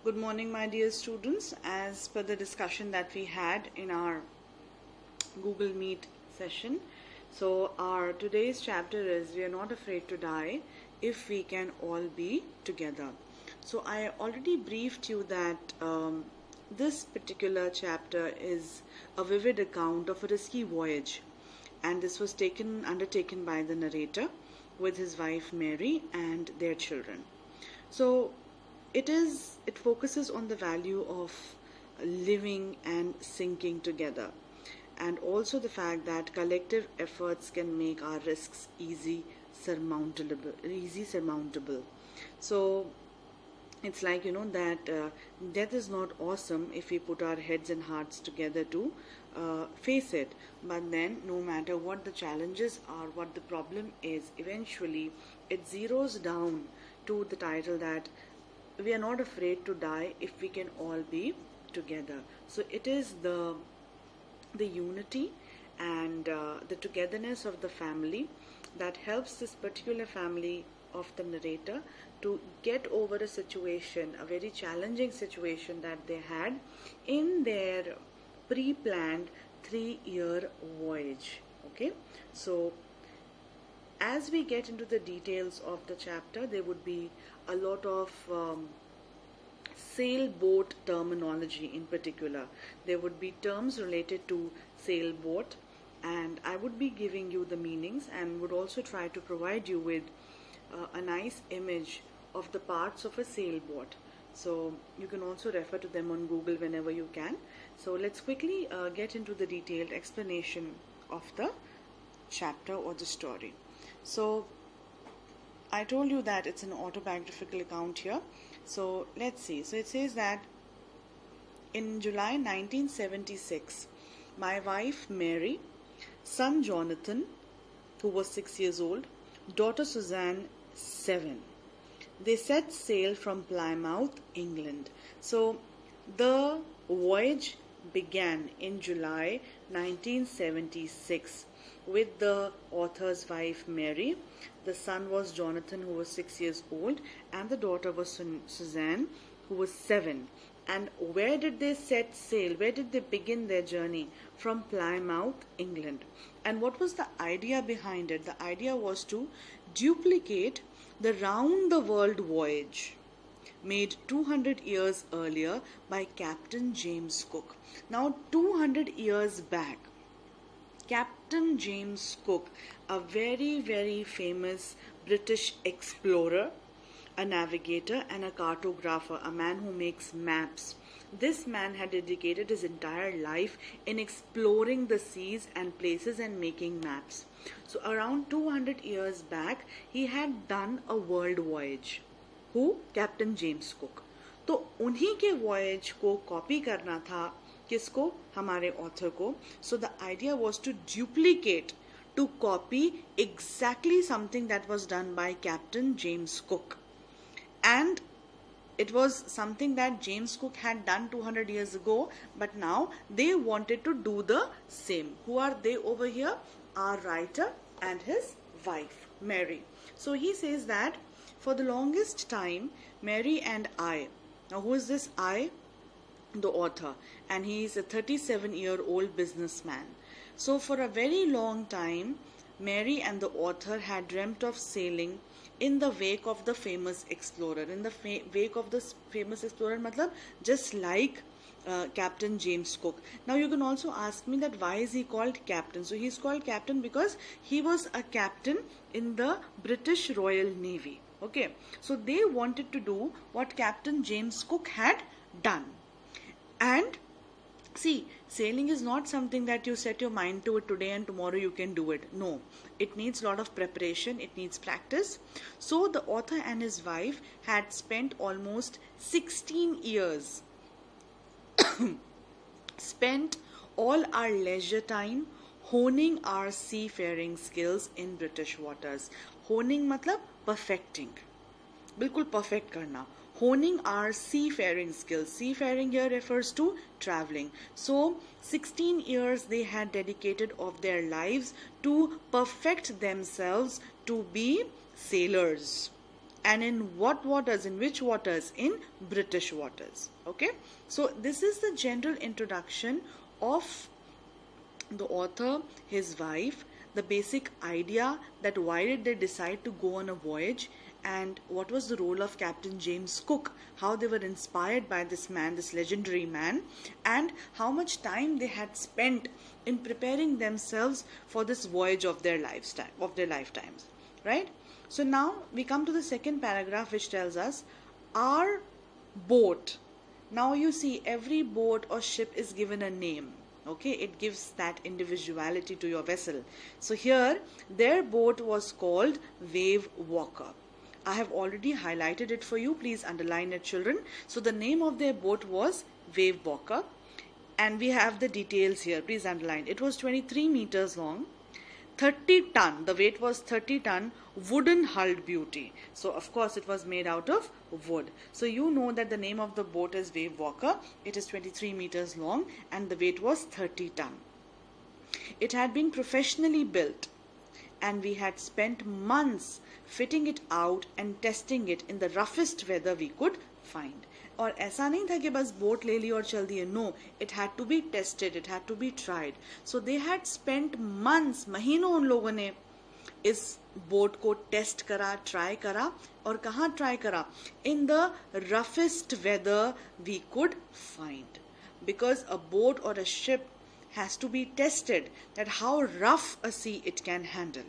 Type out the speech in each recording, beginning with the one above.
Good morning, my dear students. As per the discussion that we had in our Google Meet session, so our today's chapter is We Are Not Afraid to Die If We Can All Be Together. So I already briefed you that this particular chapter is a vivid account of a risky voyage, and this was undertaken by the narrator with his wife Mary and their children. So it focuses on the value of living and sinking together, and also the fact that collective efforts can make our risks easy surmountable. So it's like that death is not awesome if we put our heads and hearts together to face it. But then, no matter what the challenges are, what the problem is, eventually it zeroes down to the title that we are not afraid to die if we can all be together. So it is the unity and the togetherness of the family that helps this particular family of the narrator to get over a situation, a very challenging situation that they had in their pre-planned 3-year voyage. Okay, so as we get into the details of the chapter, there would be a lot of sailboat terminology in particular. There would be terms related to sailboat, and I would be giving you the meanings and would also try to provide you with a nice image of the parts of a sailboat. So you can also refer to them on Google whenever you can. So let's quickly get into the detailed explanation of the chapter or the story. So I told you that it's an autobiographical account here. So let's see. So it says that in July 1976, my wife Mary, son Jonathan, who was 6 years old, daughter Suzanne, 7. They set sail from Plymouth, England. So the voyage began in July 1976 with the author's wife Mary. The son was Jonathan, who was 6 years old, and the daughter was Suzanne, who was 7. And where did they set sail? Where did they begin their journey? From Plymouth, England. And what was the idea behind it? The idea was to duplicate the round the world voyage made 200 years earlier by Captain James Cook. Now 200 years back, Captain James Cook, a very, very famous British explorer, a navigator and a cartographer, a man who makes maps. This man had dedicated his entire life in exploring the seas and places and making maps. So around 200 years back, he had done a world voyage. Who? Captain James Cook. तो उन्हीं के voyage को copy करना था किसको? हमारे author को. So the idea was to duplicate, to copy exactly something that was done by Captain James Cook. And it was something that James Cook had done 200 years ago, but now they wanted to do the same. Who are they over here? Our writer and his wife, Mary. So he says that for the longest time, Mary and I, now who is this I? The author, and he is a 37-year-old businessman. So for a very long time, Mary and the author had dreamt of sailing in the wake of the famous explorer. In the wake of this famous explorer, matlab, just like Captain James Cook. Now you can also ask me that why is he called captain? So he's called captain because he was a captain in the British Royal Navy. Okay, so they wanted to do what Captain James Cook had done. And see, sailing is not something that you set your mind to it today and tomorrow you can do it. No, it needs a lot of preparation, it needs practice. So the author and his wife had spent almost 16 years, spent all our leisure time honing our seafaring skills in British waters. Honing matlab perfecting, बिल्कुल perfect करना. Honing our seafaring skills. Seafaring here refers to traveling. So 16 years they had dedicated of their lives to perfect themselves to be sailors. And in what waters? In which waters? In British waters. Okay, so this is the general introduction of the author, his wife, the basic idea that why did they decide to go on a voyage, and what was the role of Captain James Cook, how they were inspired by this man, this legendary man, and how much time they had spent in preparing themselves for this voyage of their lifetimes, right? So now we come to the second paragraph, which tells us our boat. Now you see, every boat or ship is given a name. Okay, it gives that individuality to your vessel. So here their boat was called Wave Walker. I have already highlighted it for you. Please underline it, children. So the name of their boat was Wave Walker, and we have the details here. Please underline. It was 23 meters long, 30 ton. The weight was 30 ton, wooden hulled beauty. So of course it was made out of wood. So you know that the name of the boat is Wave Walker. It is 23 meters long and the weight was 30 ton. It had been professionally built, and we had spent months fitting it out and testing it in the roughest weather we could find. और ऐसा नहीं था कि बस boat ले ली और चल दिए. No, it had to be tested, it had to be tried. So they had spent months, महीनों उन लोगों ने इस बोट को टेस्ट करा, ट्राई करा. और कहाँ ट्राई करा? In the roughest weather we could find. Because a boat or a ship has to be tested, that how rough a sea it can handle.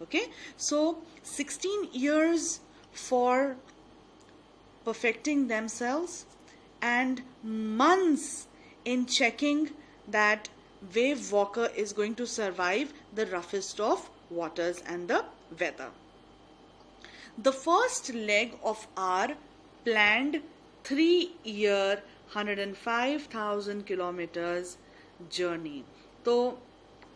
Okay, so 16 years for perfecting themselves and months in checking that Wave Walker is going to survive the roughest of waters and the weather. The first leg of our planned 3-year 105,000 kilometers journey. तो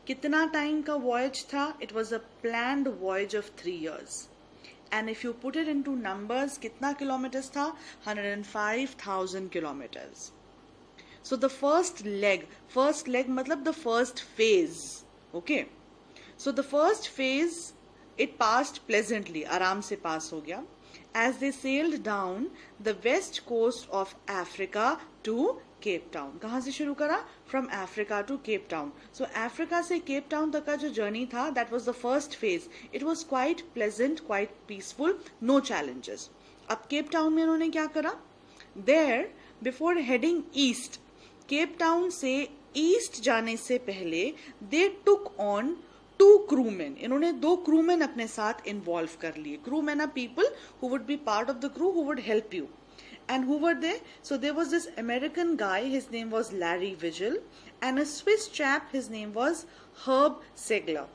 कितना time का voyage था? It was a planned voyage of 3 years. And if you put it into numbers, कितना kilometers था? 105,000 kilometers. So the first leg मतलब the first phase. Okay. So the first phase, it passed pleasantly, आराम से pass हो गया. As they sailed down the west coast of Africa to Cape Town. कहाँ से शुरू करा? From Africa to Cape Town. So Africa से Cape Town तक का जो journey था, that was the first phase. It was quite pleasant, quite peaceful, no challenges. अब Cape Town में उन्होंने क्या करा? There, before heading east, Cape Town से east जाने से पहले, they took on 2 crewmen. इन्होंने 2 crewmen अपने साथ involve कर लिए. Crewmen are people who would be part of the crew, who would help you. And who were they? So there was this American guy, his name was Larry Vigil, and a Swiss chap, his name was Herb Segler.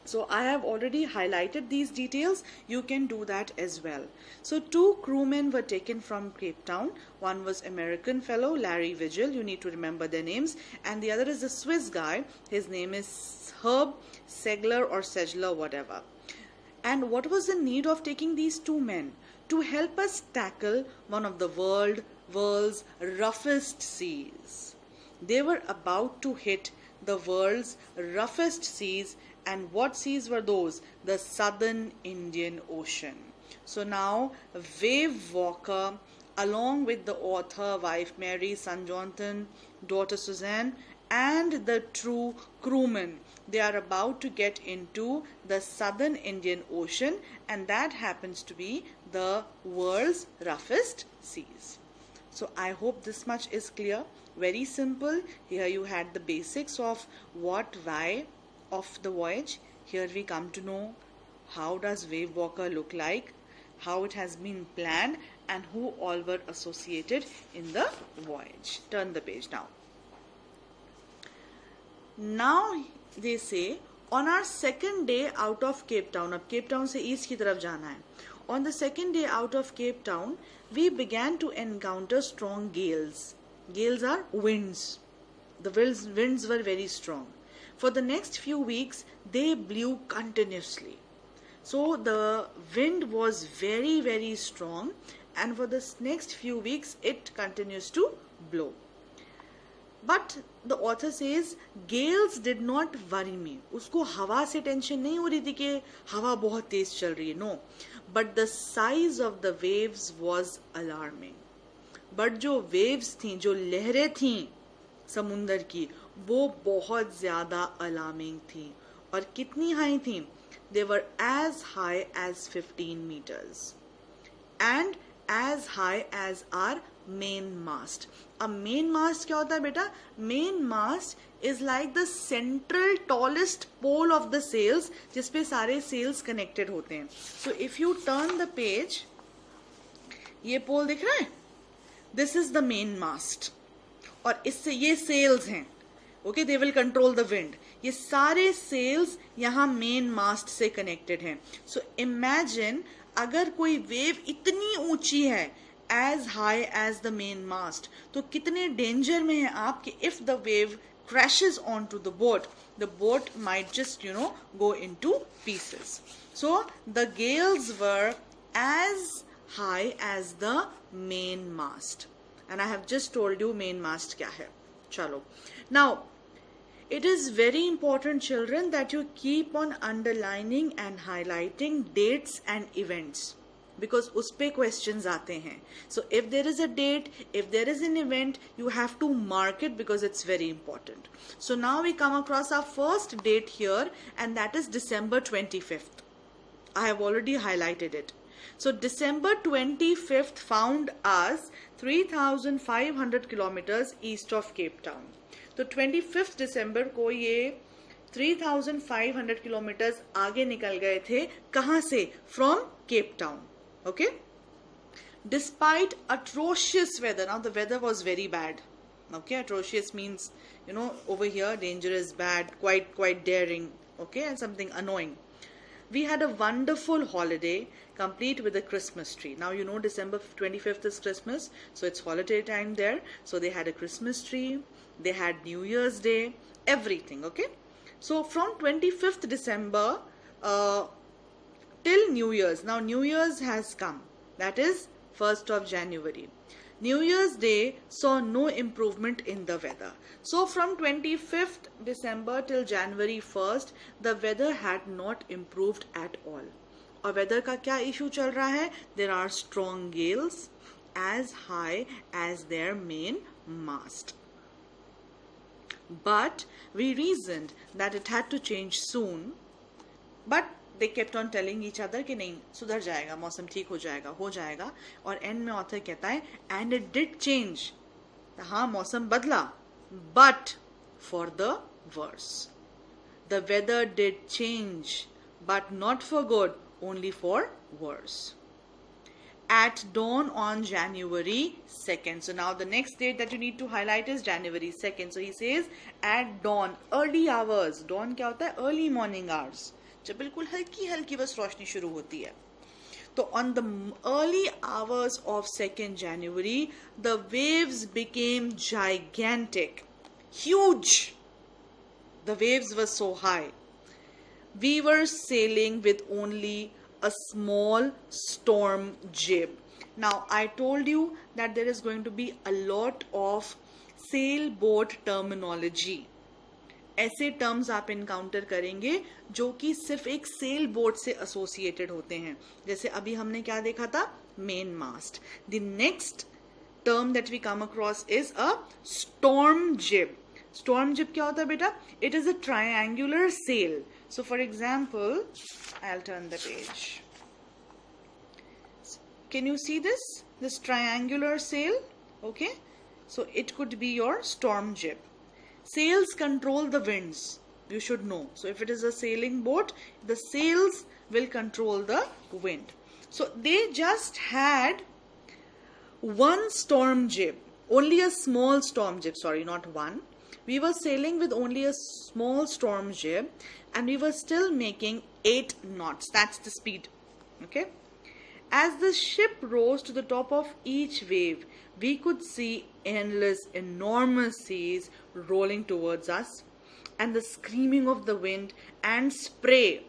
So I have already highlighted these details. You can do that as well. So 2 crewmen were taken from Cape Town. One was American fellow, Larry Vigil. You need to remember their names. And the other is a Swiss guy. His name is Herb Segler or Segler, whatever. And what was the need of taking these 2 men? To help us tackle one of the world's roughest seas. They were about to hit the world's roughest seas. And what seas were those? The Southern Indian Ocean. So now Wave Walker, along with the author, wife Mary, son Jonathan, daughter Suzanne, and the 2 crewmen, they are about to get into the Southern Indian Ocean, and that happens to be the world's roughest seas. So I hope this much is clear. Very simple. Here you had the basics of what, why of the voyage. Here we come to know how does Wave Walker look like, how it has been planned, and who all were associated in the voyage. Turn the page now. Now they say, on our second day out of Cape Town, अब Cape Town से east की तरफ जाना है. On the second day out of Cape Town, we began to encounter strong gales. Gales are winds. The winds were very strong. For the next few weeks, they blew continuously. So the wind was very, very strong, and for the next few weeks, it continues to blow. But the author says gales did not worry me. उसको हवा से tension नहीं हो रही थी कि हवा बहुत तेज चल रही है. No. But the size of the waves was alarming. But जो waves थी, जो लहरें थी समुंदर की, वो बहुत ज्यादा अलार्मिंग थी. और कितनी हाई थी? They were as high as 15 meters. And as high as our main mast. अब main mast क्या होता है बेटा? Main mast is like the central tallest pole of the sails, जिसपे सारे sails connected होते हैं. So if you turn the page, ये pole दिख रहा है? This is the main mast. और इससे ये sails हैं. Okay, they will control the wind. ये सारे sails यहाँ main mast से connected हैं. So imagine अगर कोई वेव इतनी ऊंची है as high as the main mast, तो कितने डेंजर में है आप कि if the wave crashes onto the boat might just go into pieces. So the gales were as high as the main mast, and I have just told you main mast क्या है. चलो, now it is very important, children, that you keep on underlining and highlighting dates and events, because उस पे questions आते हैं. So if there is a date, if there is an event, you have to mark it because it's very important. So now we come across our first date here, and that is December 25th. I have already highlighted it. So December 25th found us 3,500 kilometers east of Cape Town. तो 25 दिसंबर को ये 3,500 kilometres आगे निकल गए थे. कहां से? From Cape Town. Okay. Despite atrocious weather, now the weather was very bad. Okay, atrocious means over here danger is bad, quite daring. Okay, and something annoying. We had a wonderful holiday, complete with a Christmas tree. Now December 25th is Christmas, so it's holiday time there. So they had a Christmas tree, they had New Year's Day, everything. Okay, so from 25th December till New Year's. Now New Year's has come, that is 1st of January. New Year's Day saw no improvement in the weather. So from 25th December till January 1st, the weather had not improved at all. और weather का क्या issue चल रहा है? There are strong gales as high as their main mast. But we reasoned that it had to change soon. But they kept on telling each other कि नहीं, सुधर जाएगा, मौसम ठीक हो जाएगा. और end में author कहता है and it did change. हाँ, मौसम बदला, but for the worse. The weather did change, but not for good, only for worse. At dawn on January 2nd. So now the next date that you need to highlight is January 2nd. So he says at dawn, early hours. Dawn क्या होता है? Early morning hours. जब बिल्कुल हल्की हल्की बस रोशनी शुरू होती है. तो on the early hours of 2nd January, the waves became gigantic, huge. The waves were so high. We were sailing with only a small storm jib. Now I told you that there is going to be a lot of sailboat terminology. ऐसे terms आप encounter करेंगे जो कि सिर्फ एक sail boat से associated होते हैं. जैसे अभी हमने क्या देखा था? Main mast. The next term that we come across is a storm jib. Storm jib क्या होता है बेटा? It is a triangular sail. So for example, I will turn the page. Can you see this triangular sail? Okay, so it could be your storm jib. Sails control the winds, you should know. So if it is a sailing boat, the sails will control the wind. So they just had one storm jib, only a small storm jib, sorry, not one. We were sailing with only a small storm jib and we were still making 8 knots. That's the speed. Okay. As the ship rose to the top of each wave, we could see endless, enormous seas rolling towards us, and the screaming of the wind and spray,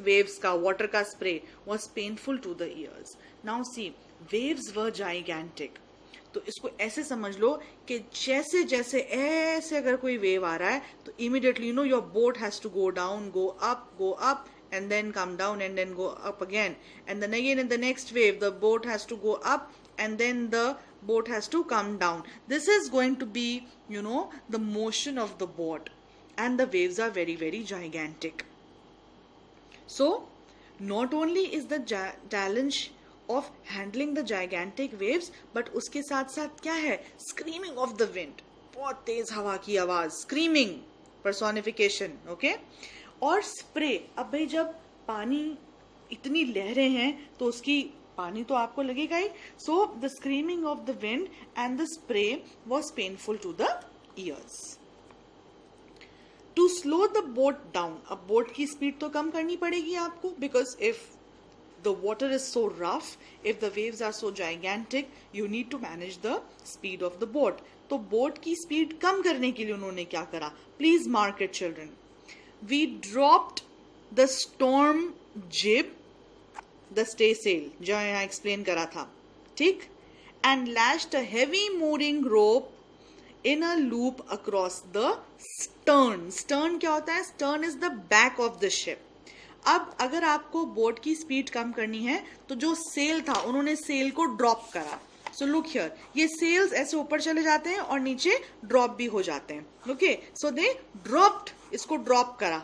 waves ka, water ka spray, was painful to the ears. Now see, waves were gigantic. तो इसको ऐसे समझ लो कि जैसे जैसे ऐसे अगर कोई वेव आ रहा है तो immediately you know your boat has to go down, go up and then come down and then go up again, and then again in the next wave the boat has to go up and then the boat has to come down. This is going to be, you know, the motion of the boat, and the waves are very very gigantic. So not only is the challenge of handling the gigantic waves, but उसके साथ साथ क्या है, screaming of the wind, बहुत तेज हवा की आवाज, screaming personification, okay? और स्प्रे, अब भाई जब पानी इतनी लहरें हैं तो उसकी पानी तो आपको लगेगा ही. So the screaming of the wind and the spray was painful to the ears. To slow the boat down, अब बोट की स्पीड तो कम करनी पड़ेगी आपको, because if the water is so rough, if the waves are so gigantic, you need to manage the speed of the boat. तो boat की speed कम करने के लिए उन्होंने क्या करा, please mark it children. We dropped the storm jib, the stay sail, जो यहाँ एक्सप्लेन करा था, ठीक, and lashed a heavy mooring rope in a loop across the stern. Stern क्या होता है, stern is the back of the ship. अब अगर आपको बोट की स्पीड कम करनी है तो जो सेल था उन्होंने सेल को ड्रॉप करा. सो लुक हियर, ये सेल्स ऐसे ऊपर चले जाते हैं और नीचे ड्रॉप भी हो जाते हैं. ओके, सो दे ड्रॉप्ड, इसको ड्रॉप करा.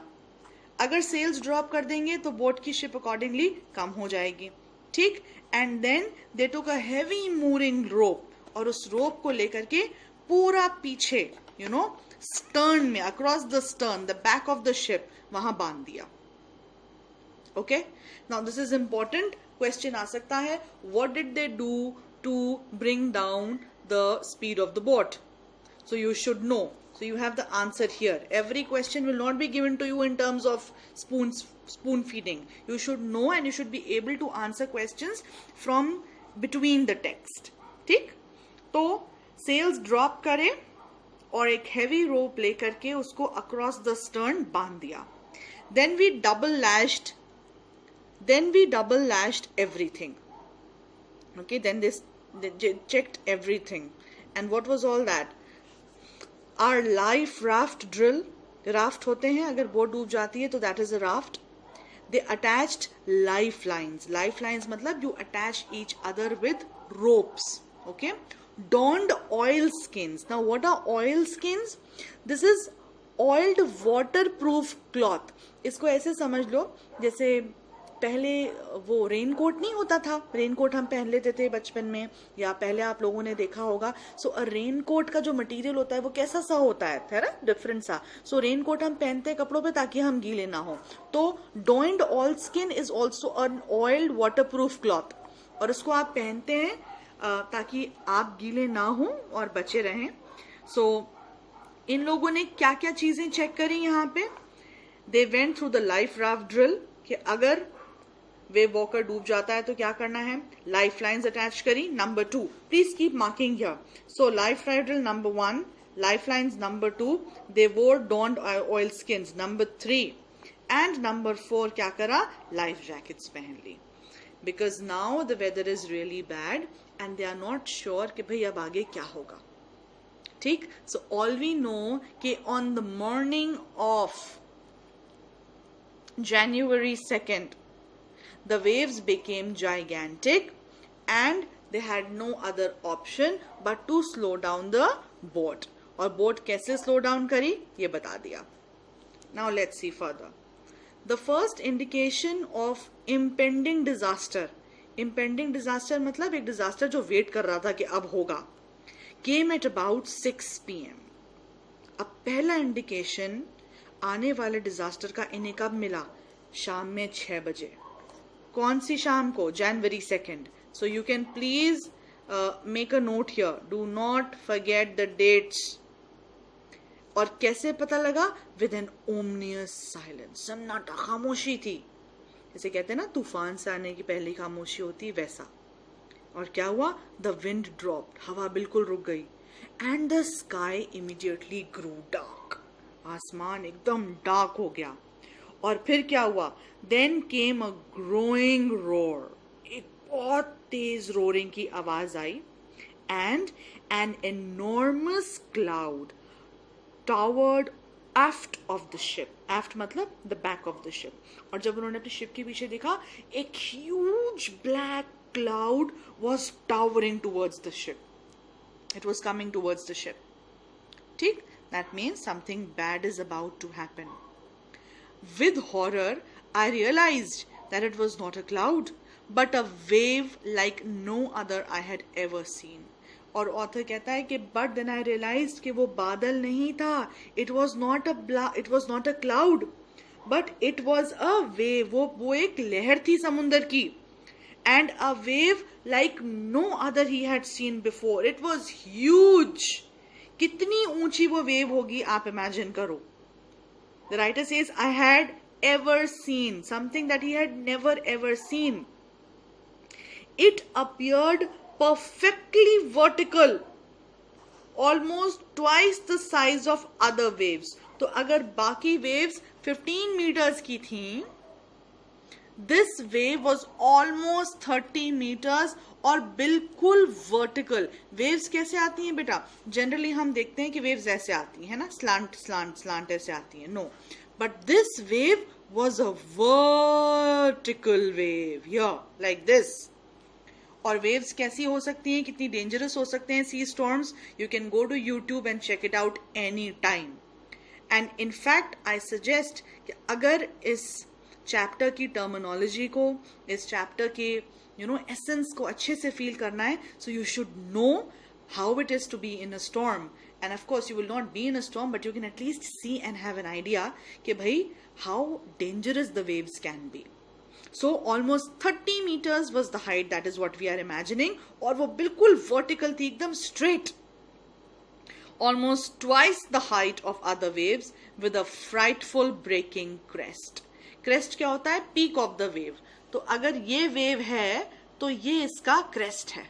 अगर सेल्स ड्रॉप कर देंगे तो बोट की शिप अकॉर्डिंगली कम हो जाएगी, ठीक. And then they took a heavy mooring rope, और उस रोप को लेकर के पूरा पीछे यू नो स्टर्न में, across the stern, the back of the ship, वहां बांध दिया. Okay, now this is important. Question आ सकता है, what did they do to bring down the speed of the boat? So you should know. So you have the answer here. Every question will not be given to you in terms of spoon feeding. You should know and you should be able to answer questions from between the text. ठीक? तो sails drop करे और एक heavy rope ले करके उसको across the stern बांध दिया. Then we double lashed everything. Okay, then they checked everything. And what was all that? Our life raft drill. Raft होते हैं, अगर बोट डूब जाती है तो that is a raft. They attached lifelines. Lifelines मतलब you attach each other with ropes. Okay. Donned oil skins. Now what are oil skins? This is oiled waterproof cloth. इसको ऐसे समझ लो जैसे पहले वो रेनकोट नहीं होता था, रेनकोट हम पहन लेते थे बचपन में, या पहले आप लोगों ने देखा होगा. सो रेनकोट का जो मटेरियल होता है वो कैसा सा होता है ना, डिफरेंट सा. सो रेनकोट हम पहनते हैं कपड़ों पे ताकि हम गीले ना हो. तो donned oilskin is also an oiled waterproof cloth, और उसको आप पहनते हैं ताकि आप गीले ना हो और बचे रहें. सो इन लोगों ने क्या क्या चीजें चेक करी यहाँ पे. They went through the life raft drill, कि अगर वेव वॉकर डूब जाता है तो क्या करना है, लाइफ लाइन्स अटैच करी. Number 2, please keep marking here. So life raft drill number 1, life lines number 2, they wore donned oilskins number 3, and number 4 क्या करा, लाइफ जैकेट्स पहन ली. Because now the weather is really bad and they are not sure कि भाई अब आगे क्या होगा. ठीक. सो ऑल वी नो कि on the morning of January 2nd, the waves became gigantic and they had no other option but to slow down the boat. और boat कैसे slow down करी ये बता दिया. Now let's see further. The first indication of impending disaster. Impending disaster मतलब एक disaster जो wait कर रहा था कि अब होगा. Came at about 6 PM. अब पहला indication आने वाले डिजास्टर का इन्हें कब मिला, शाम में 6 बजे. कौन सी शाम को, January 2nd. So you can please make a note here, do not forget the dates. और कैसे पता लगा, विद एन ओमनियस साइलेंस, सन्नाटा, खामोशी थी. जैसे कहते हैं ना तूफान से आने की पहली खामोशी होती, वैसा. और क्या हुआ, द विंड ड्रॉप्ड, हवा बिल्कुल रुक गई. And the sky immediately grew dark, आसमान एकदम डार्क हो गया. और फिर क्या हुआ, then came a growing roar, एक बहुत तेज रोरिंग की आवाज आई. and an enormous cloud towered aft of the ship. Aft मतलब the back of the ship. और जब उन्होंने अपने ship के पीछे देखा, एक huge black cloud was towering towards the ship. It was coming towards the ship. ठीक? That means something bad is about to happen. With horror, I realized that it was not a cloud, but a wave like no other I had ever seen. और author कहता है कि but then I realized कि वो बादल नहीं था. It was not a cloud, but it was a wave. वो एक लहर थी समुंदर की. And a wave like no other he had seen before. It was huge. कितनी ऊंची वो वेव होगी आप इमेजिन करो. The writer says, I had ever seen something that he had never ever seen. It appeared perfectly vertical, almost twice the size of other waves. तो अगर बाकी waves 15 meters की थी, this wave was almost 30 meters और बिल्कुल vertical. Waves कैसे आती हैं बेटा? जनरली हम देखते हैं कि वेव्स ऐसे आती हैं ना, स्लांट ऐसे आती हैं. No, but this wave was a vertical wave, here like this. और वेव्स कैसी हो सकती हैं, कितनी डेंजरस हो सकते हैं sea storms? You can go to YouTube and check it out any time. And in fact I suggest कि अगर इस चैप्टर की टर्मिनोलॉजी को, इस चैप्टर के एसेंस को अच्छे से फील करना है, so you should know how it is to be in a storm. And of course you will not be in a storm, but you can at least see and have an idea कि भाई how dangerous the waves can be. So almost 30 meters was the height, that is what we are imagining. और वो बिल्कुल vertical थी, एकदम straight. Almost twice the height of other waves with a frightful breaking crest. Crest क्या होता है? Peak of the wave. तो अगर ये wave है तो ये इसका crest है.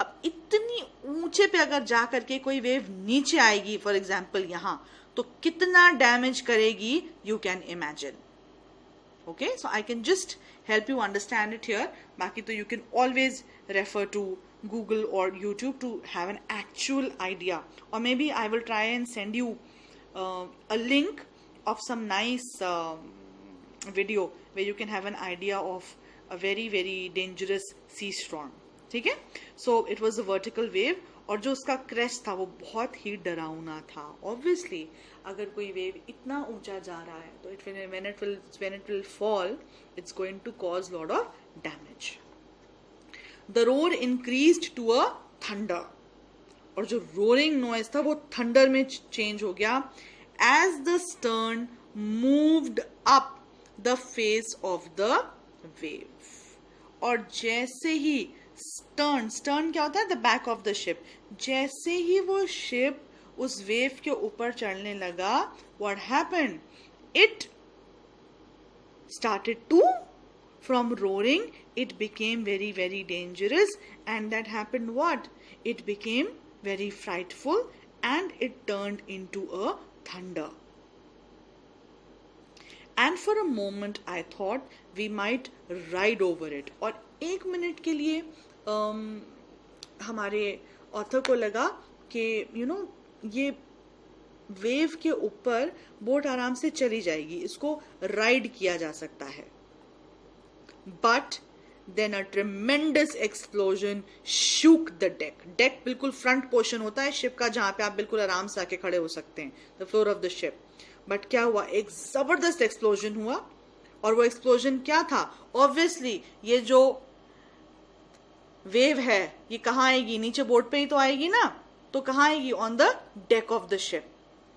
अब इतनी ऊंचे पे अगर जा करके कोई wave नीचे आएगी, for example यहाँ, तो कितना damage करेगी, you can imagine. Okay, so I can just help you understand it here. Baki to you can always refer to Google or YouTube to have an actual idea, or maybe I will try and send you a link of some nice video where you can have an idea of a very very dangerous sea storm. ठीक है? So it was a vertical wave, और जो उसका crest था वो बहुत ही डरावना था. Obviously, अगर कोई वेव इतना ऊंचा जा रहा है तो when it will fall, it's going to cause lot of damage. The roar increased to a thunder. और जो roaring noise था वो thunder में change हो गया as the stern moved up the face of the wave. और जैसे ही stern क्या होता है? The back of the ship. जैसे ही वो ship उस वेव के ऊपर चढ़ने लगा, what happened? It started to, from roaring, it became very very dangerous, and that happened what? It became very frightful and it turned into a thunder. And for a moment I thought we might ride over it. और एक minute के लिए हमारे author को लगा कि ये wave के ऊपर बोट आराम से चली जाएगी, इसको राइड किया जा सकता है. But then a tremendous explosion shook the deck. Deck बिल्कुल फ्रंट पोर्शन होता है शिप का, जहां पे आप बिल्कुल आराम से आके खड़े हो सकते हैं, the floor of the ship. But क्या हुआ? एक जबरदस्त एक्सप्लोजन हुआ. और वो एक्सप्लोजन क्या था? ऑब्वियसली ये जो वेव है ये कहाँ आएगी? नीचे बोट पे ही तो आएगी ना. तो कहाँ आएगी? On the deck of the ship.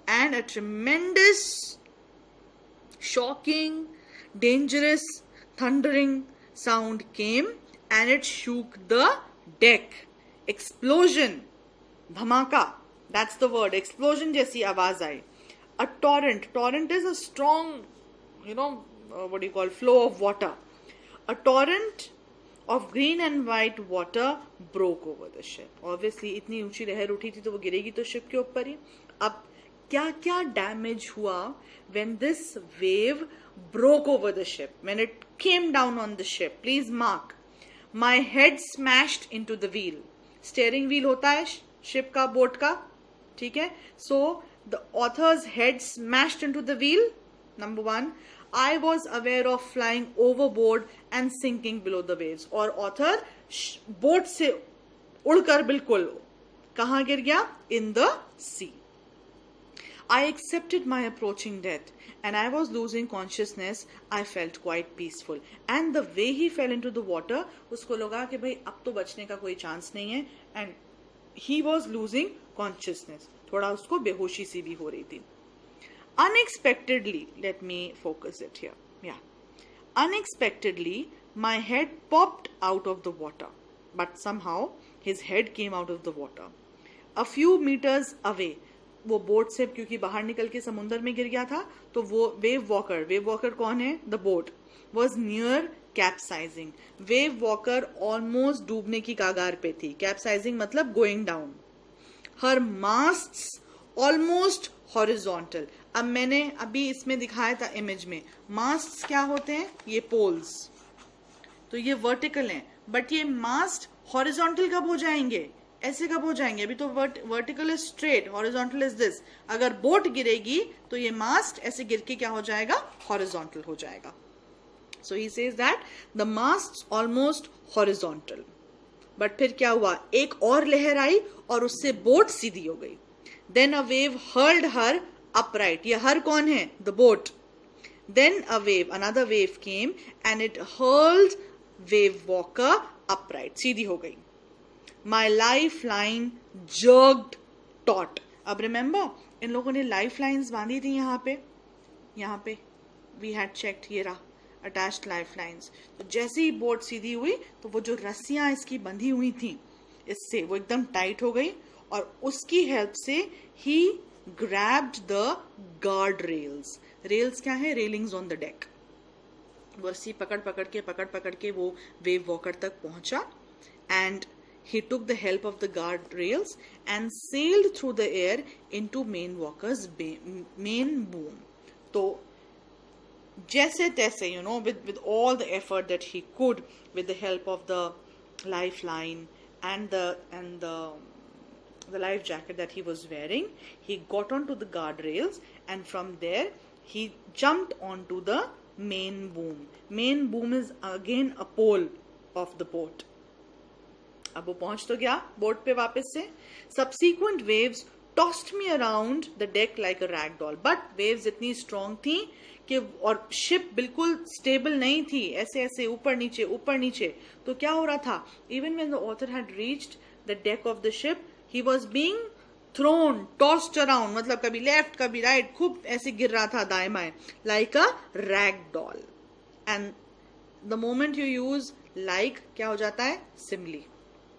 And a tremendous shocking dangerous thundering sound came and it shook the deck. Explosion, धमाका, दैट्स द वर्ड. एक्सप्लोजन जैसी आवाज आई. A torrent is a strong what do you call, flow of water. A torrent of green and white water broke over the ship. Obviously इतनी ऊंची लहर उठी थी तो वो गिरेगी तो शिप के ऊपर ही. अब क्या क्या डैमेज हुआ when this wave broke over the ship, when it came down on the ship? Please mark. My head smashed into the wheel. Steering wheel होता है शिप का, बोट का, ठीक है. So the author's head smashed into the wheel. Number 1. I was aware of flying overboard and sinking below the waves. और author boat से उड़कर बिल्कुल कहाँ गिर गया? In the sea. I accepted my approaching death and I was losing consciousness. I felt quite peaceful. And the way he fell into the water, उसको लगा कि भाई अब तो बचने का कोई चांस नहीं है. And he was losing consciousness. थोड़ा उसको बेहोशी सी भी हो रही थी. Unexpectedly, let me focus it here. Yeah. Unexpectedly, my head popped out of the water. But somehow, his head came out of the water. A few meters away, वो boat से क्योंकि बाहर निकल के समुद्र में गिर गया था, तो वो वेव वॉकर कौन है? The boat was near capsizing. Wave walker almost डूबने की कागार पे थी. कैप्साइजिंग मतलब गोइंग डाउन. हर मास्ट्स ऑलमोस्ट हॉरिजॉन्टल. अब मैंने अभी इसमें दिखाया था इमेज में, मास्ट्स क्या होते हैं? ये पोल्स, तो ये वर्टिकल हैं, बट ये मास्ट हॉरिजॉन्टल कब हो जाएंगे? ऐसे कब हो जाएंगे? अभी तो vertical is straight, horizontal is this. अगर बोट गिरेगी तो ये मास्ट ऐसे गिर के क्या हो जाएगा? हॉरिजॉन्टल हो जाएगा. So he says that the mast almost horizontal. But फिर क्या हुआ? एक और लहर आई और उससे बोट सीधी हो गई. Then a wave hurled her upright. ये हर कौन है? The boat. Then a wave, another wave came and it hurled wave walker upright. सीधी हो गई. My lifeline jerked taut. अब remember, इन लोगों ने lifelines बांधी थी यहाँ पे. We had checked, ये रहा attached lifelines. तो जैसे ही बोट सीधी हुई तो वो जो रस्सियां इसकी बंधी हुई थी इससे वो एकदम टाइट हो गई और उसकी हेल्प से ही grabbed the guard rails. Rails क्या है? Railings on the deck. वो रस्सी पकड़ के वो वेव वॉकर तक पहुंचा and he took the help of the guard rails and sailed through the air into main walker's main boom. तो जैसे तैसे, you know, with all the effort that he could, with the help of the lifeline and the life jacket that he was wearing, he got onto the guardrails and from there he jumped onto the main boom. Main boom is again a pole of the boat. अब वो पहुंच तो गया boat पे वापस से. Subsequent waves tossed me around the deck like a rag doll. But waves इतनी strong थी कि और शिप बिल्कुल स्टेबल नहीं थी, ऐसे ऐसे ऊपर नीचे. तो क्या हो रहा था? Even when the author had reached the deck of the ship, he was being thrown, tossed around, मतलब कभी लेफ्ट कभी राइट, खूब ऐसे गिर रहा था दाएं बाएं, like a rag doll. And the moment you use like, क्या हो जाता है? simile,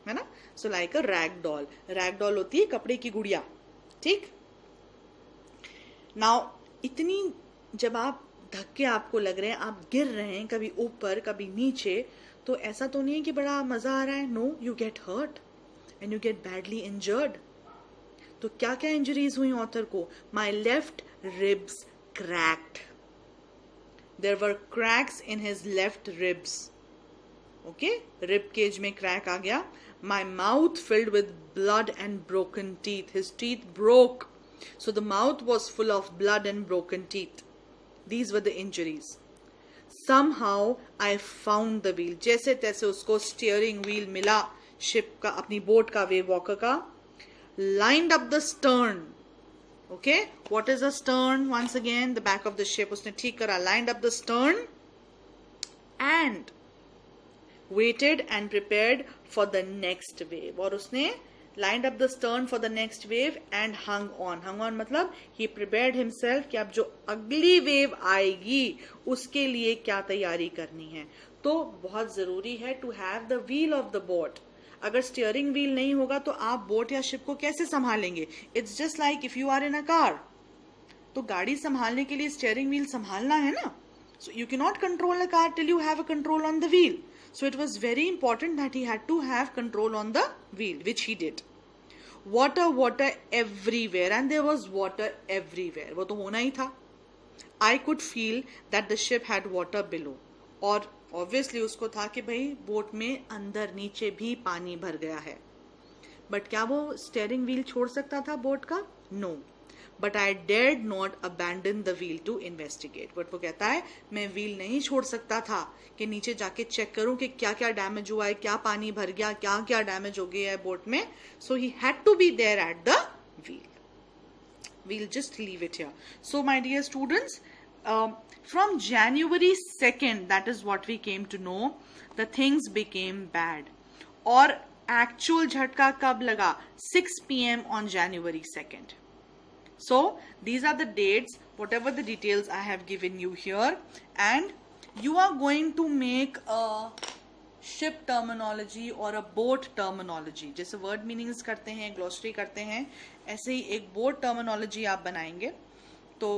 है ना? So like a rag doll. rag doll होती है कपड़े की गुड़िया, ठीक? Now इतनी जब आप धक्के आपको लग रहे हैं, आप गिर रहे हैं कभी ऊपर कभी नीचे, तो ऐसा तो नहीं है कि बड़ा मजा आ रहा है. No, you get hurt and you get badly injured. तो क्या क्या इंजरीज हुई ऑथर को? My left ribs cracked. There were cracks in his left ribs. Okay, rib cage में crack आ गया. My mouth filled with blood and broken teeth. His teeth broke. So the mouth was full of blood and broken teeth. These were the injuries. Somehow I found the wheel. जैसे तैसे उसको steering wheel मिला ship का, अपनी boat का, wave walker का. Lined up the stern. Okay, what is a stern? Once again, the back of the ship. उसने ठीक करा. Lined up the stern and waited and prepared for the next wave. और उसने lined up the stern for the next wave and hung on. Hung on मतलब he prepared himself कि अब जो अगली वेव आएगी उसके लिए क्या तैयारी करनी है. तो बहुत जरूरी है to have the wheel of the boat. अगर स्टीयरिंग व्हील नहीं होगा तो आप बोट या शिप को कैसे संभालेंगे? It's just like if you are in a car, तो गाड़ी संभालने के लिए स्टीयरिंग व्हील संभालना है ना. So you can not control a car till you have a control on the wheel. So it was very important that he had to have control on the wheel, which he did. Water everywhere and there was water everywhere. वो तो होना ही था. I could feel that the ship had water below. और obviously उसको था कि भाई बोट में अंदर नीचे भी पानी भर गया है. बट क्या वो स्टेयरिंग व्हील छोड़ सकता था बोट का? No, but I dared not abandon the wheel to investigate. But वो कहता है मैं व्हील नहीं छोड़ सकता था कि नीचे जाके चेक करूं कि क्या क्या डैमेज हुआ है, क्या पानी भर गया, क्या क्या डैमेज हो गया है बोट में. So he had to be there at the wheel. We'll just leave it here. So my dear students, from January 2nd, that is what we came to know, the things became bad. और actual झटका कब लगा? 6 p.m. on January 2nd. So these are the dates, whatever the details I have given you here, and you are going to make a ship terminology और a boat terminology. जैसे word meanings करते हैं, glossary करते हैं, ऐसे ही एक boat terminology आप बनाएंगे. तो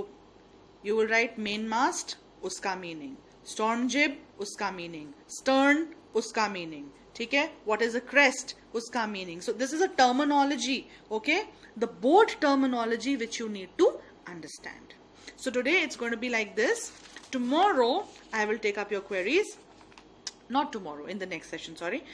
you will write mainmast, उसका meaning, storm jib, उसका meaning, stern, उसका meaning. ठीक है? What is a crest? उसका meaning. So this is a terminology, okay? The boat terminology which you need to understand. So today it's going to be like this. Tomorrow I will take up your queries. Not tomorrow, in the next session, sorry.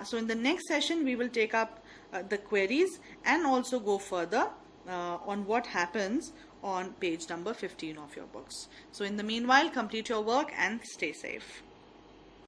So in the next session we will take up the queries and also go further on what happens on page number 15 of your books. So in the meanwhile, complete your work and stay safe.